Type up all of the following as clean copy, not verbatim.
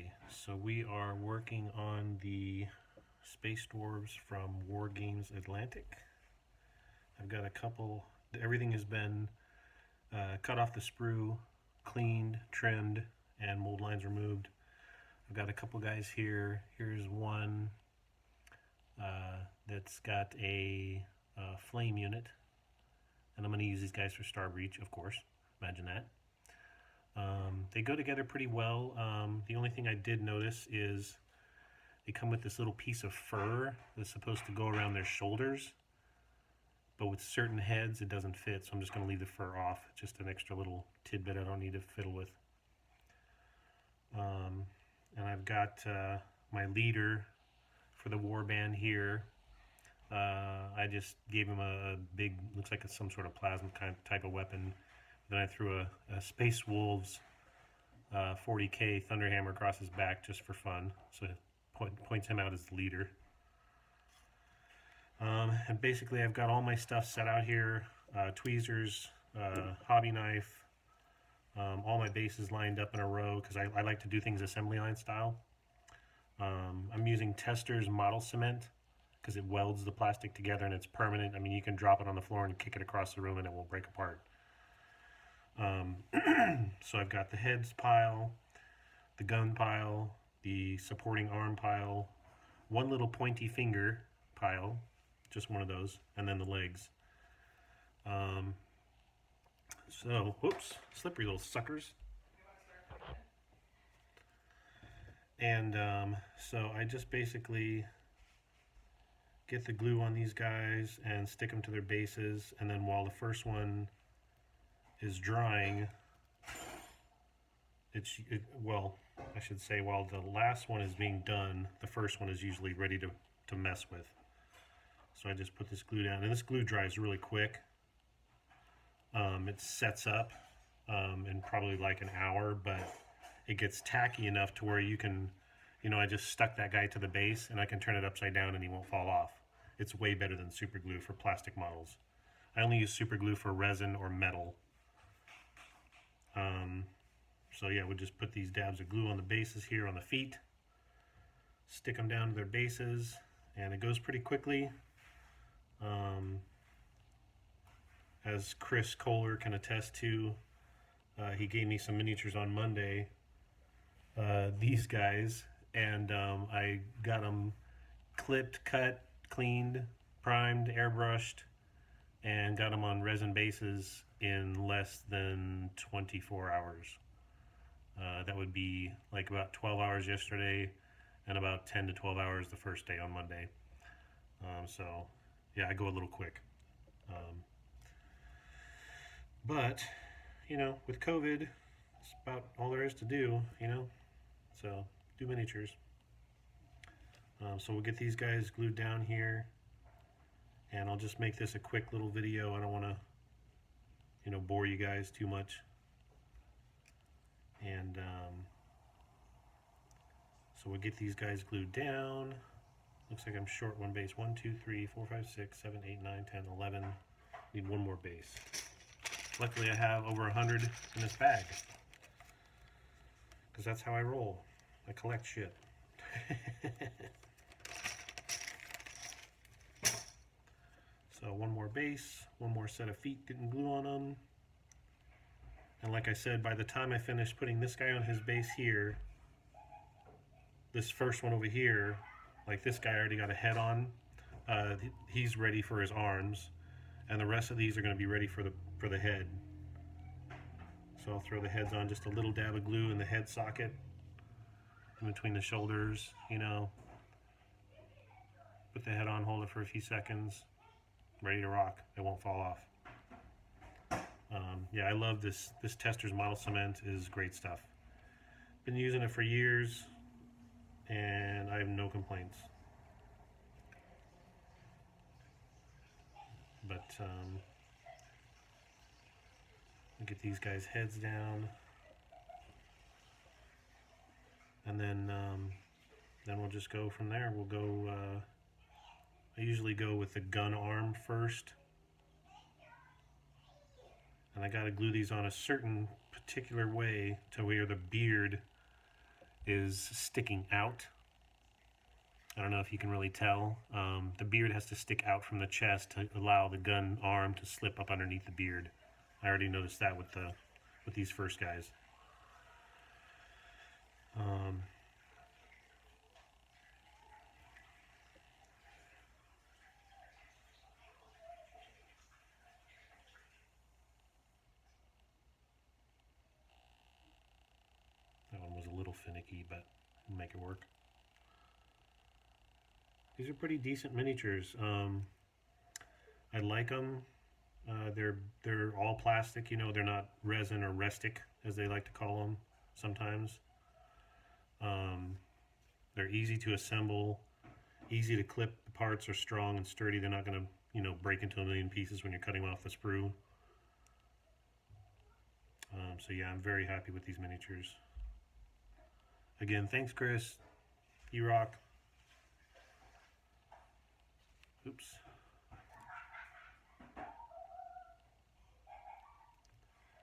Okay, so we are working on the Space Dwarves from Wargames Atlantic. I've got a couple, everything has been cut off the sprue, cleaned, trimmed, and mold lines removed. I've got a couple guys here. Here's one that's got a flame unit, and I'm going to use these guys for Star Breach, of course. Imagine that. They go together pretty well. The only thing I did notice is they come with this little piece of fur that's supposed to go around their shoulders, but with certain heads it doesn't fit, so I'm just going to leave the fur off. Just an extra little tidbit I don't need to fiddle with. And I've got my leader for the warband here. I just gave him a big, looks like it's some sort of plasma kind of type of weapon. Then I threw a Space Wolves 40k Thunderhammer across his back just for fun, so it points him out as the leader. And basically I've got all my stuff set out here, tweezers, hobby knife, all my bases lined up in a row because I like to do things assembly line style. I'm using Tester's model cement because it welds the plastic together and it's permanent. I mean, you can drop it on the floor and kick it across the room and it won't break apart. So I've got the heads pile, the gun pile, the supporting arm pile, one little pointy finger pile, just one of those, and then the legs. So, whoops, slippery little suckers. And so I just basically get the glue on these guys and stick them to their bases, and then while the first one is drying, well, I should say while the last one is being done, the first one is usually ready to mess with. So I just put this glue down, and this glue dries really quick. It sets up in probably like an hour, but it gets tacky enough to where you can, I just stuck that guy to the base and I can turn it upside down and he won't fall off. It's way better than super glue for plastic models. I only use super glue for resin or metal. So yeah, we'll just put these dabs of glue on the bases here on the feet, stick them down to their bases, and it goes pretty quickly. As Chris Kohler can attest to, he gave me some miniatures on Monday, these guys, and I got them clipped, cut, cleaned, primed, airbrushed, and got them on resin bases in less than 24 hours. That would be like about 12 hours yesterday and about 10 to 12 hours the first day on Monday. So yeah, I go a little quick. But, with COVID, it's about all there is to do, so do miniatures. So we'll get these guys glued down here, and I'll just make this a quick little video. I don't want to bore you guys too much. And so we'll get these guys glued down. Looks like I'm short one base. 1, 2, 3, 4, 5, 6, 7, 8, 9, 10, 11. Need one more base. Luckily I have over 100 in this bag, because that's how I roll. I collect shit. So one more base, one more set of feet getting glue on them. And like I said, by the time I finish putting this guy on his base here, this first one over here, like this guy already got a head on, he's ready for his arms, and the rest of these are going to be ready for the head. So I'll throw the heads on, just a little dab of glue in the head socket, in between the shoulders, Put the head on, hold it for a few seconds, ready to rock. It won't fall off. Yeah, I love this. This Tester's model cement is great stuff. Been using it for years, and I have no complaints. But we'll get these guys' heads down, and then we'll just go from there. We'll go. I usually go with the gun arm first. And I got to glue these on a certain particular way to where the beard is sticking out. I don't know if you can really tell. The beard has to stick out from the chest to allow the gun arm to slip up underneath the beard. I already noticed that with these first guys. That one was a little finicky, but we'll make it work. These are pretty decent miniatures. I like them. They're all plastic, you know. They're not resin or restic, as they like to call them sometimes. They're easy to assemble, easy to clip. The parts are strong and sturdy. They're not going to, you know, break into a million pieces when you're cutting off the sprue. So yeah, I'm very happy with these miniatures. Again, thanks, Chris. You rock. Oops.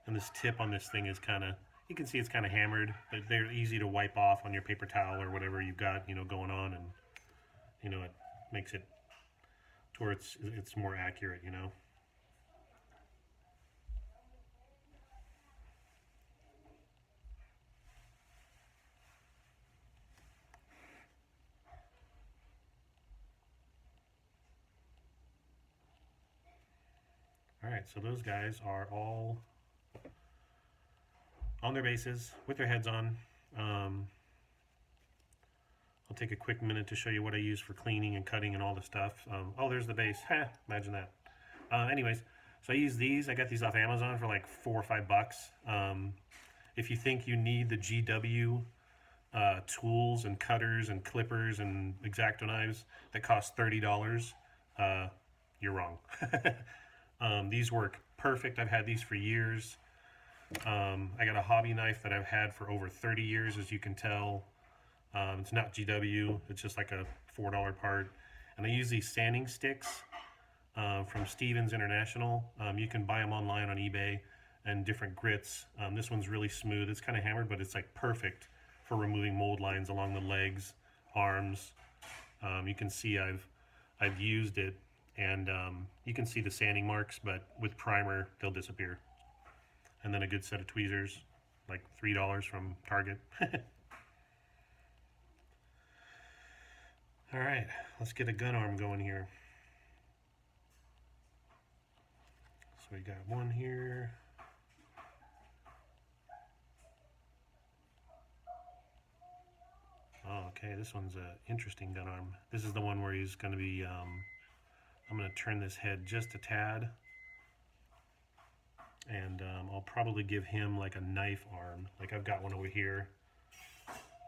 And this tip on this thing is kind of, you can see it's kind of hammered, but they're easy to wipe off on your paper towel or whatever you've got, you know, going on, and, you know, it makes it to where it's more accurate, you know. All right, so those guys are all on their bases with their heads on. I'll take a quick minute to show you what I use for cleaning and cutting and all the stuff. Oh, there's the base. Imagine that. Anyways, so I use these. I got these off Amazon for like $4 or $5. If you think you need the GW tools and cutters and clippers and X-Acto knives that cost $30, you're wrong. These work perfect. I've had these for years. I got a hobby knife that I've had for over 30 years, as you can tell. It's not GW, it's just like a $4 part. And I use these sanding sticks from Stevens International. You can buy them online on eBay, and different grits. This one's really smooth. It's kind of hammered, but it's like perfect for removing mold lines along the legs, arms. You can see I've used it, and you can see the sanding marks, but with primer, they'll disappear. And then a good set of tweezers, like $3 from Target. All right, let's get a gun arm going here. So we got one here. Oh, okay, this one's an interesting gun arm. This is the one where he's going to be, I'm going to turn this head just a tad. And I'll probably give him like a knife arm. Like I've got one over here.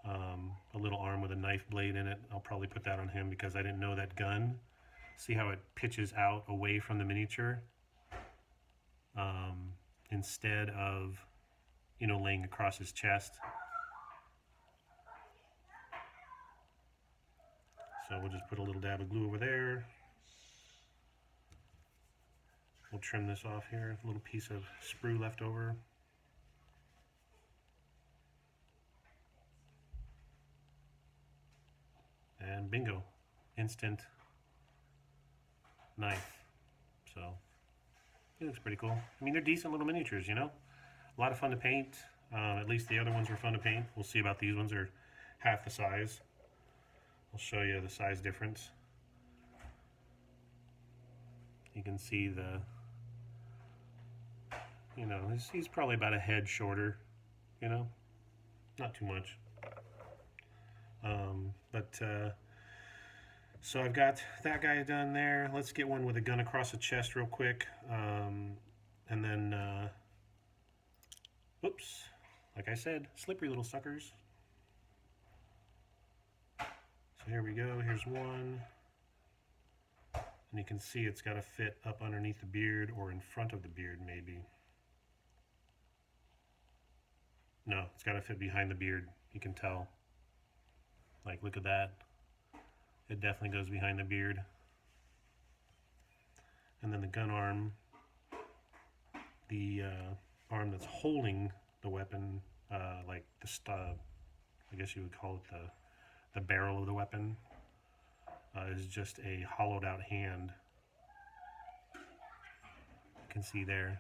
A little arm with a knife blade in it. I'll probably put that on him because I didn't know that gun. See how it pitches out away from the miniature? Instead of, you know, laying across his chest. So we'll just put a little dab of glue over there. We'll trim this off here. A little piece of sprue left over. And bingo, instant knife. So it looks pretty cool. I mean, they're decent little miniatures, you know. A lot of fun to paint. At least the other ones were fun to paint. We'll see about these ones. Are half the size. I'll show you the size difference. You can see the, you know, he's probably about a head shorter, you know, not too much. So I've got that guy done there. Let's get one with a gun across the chest real quick. And then, whoops, like I said, slippery little suckers. So here we go, here's one. And you can see it's got to fit up underneath the beard or in front of the beard maybe. No, it's got to fit behind the beard, you can tell. Like, look at that. It definitely goes behind the beard. And then the gun arm, the arm that's holding the weapon, like the I guess you would call it the barrel of the weapon, is just a hollowed out hand. You can see there.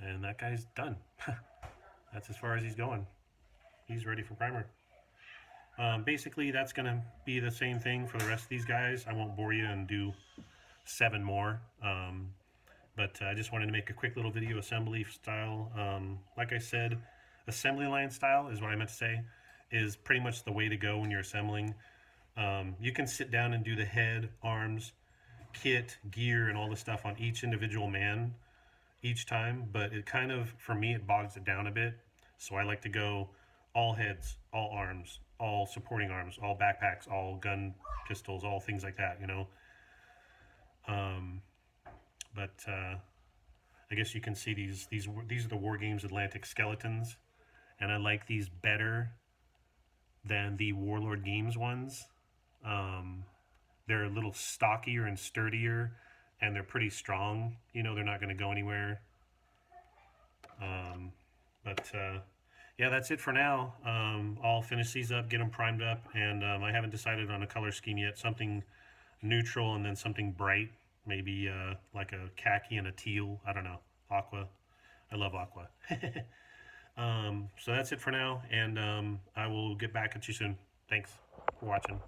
And that guy's done. That's as far as he's going. He's ready for primer. Basically, that's going to be the same thing for the rest of these guys. I won't bore you and do 7 more. But I just wanted to make a quick little video assembly style. Like I said, assembly line style is what I meant to say, is pretty much the way to go when you're assembling. You can sit down and do the head, arms, kit, gear, and all the stuff on each individual man each time, but it kind of, for me, it bogs it down a bit. So I like to go all heads, all arms, all supporting arms, all backpacks, all gun pistols, all things like that, you know. I guess you can see these are the Wargames Atlantic skeletons, and I like these better than the Warlord Games ones. They're a little stockier and sturdier, and they're pretty strong. You know, they're not going to go anywhere. Yeah, that's it for now. I'll finish these up, get them primed up, and I haven't decided on a color scheme yet. Something neutral and then something bright. Maybe like a khaki and a teal. I don't know. Aqua. I love aqua. So that's it for now, and I will get back at you soon. Thanks for watching.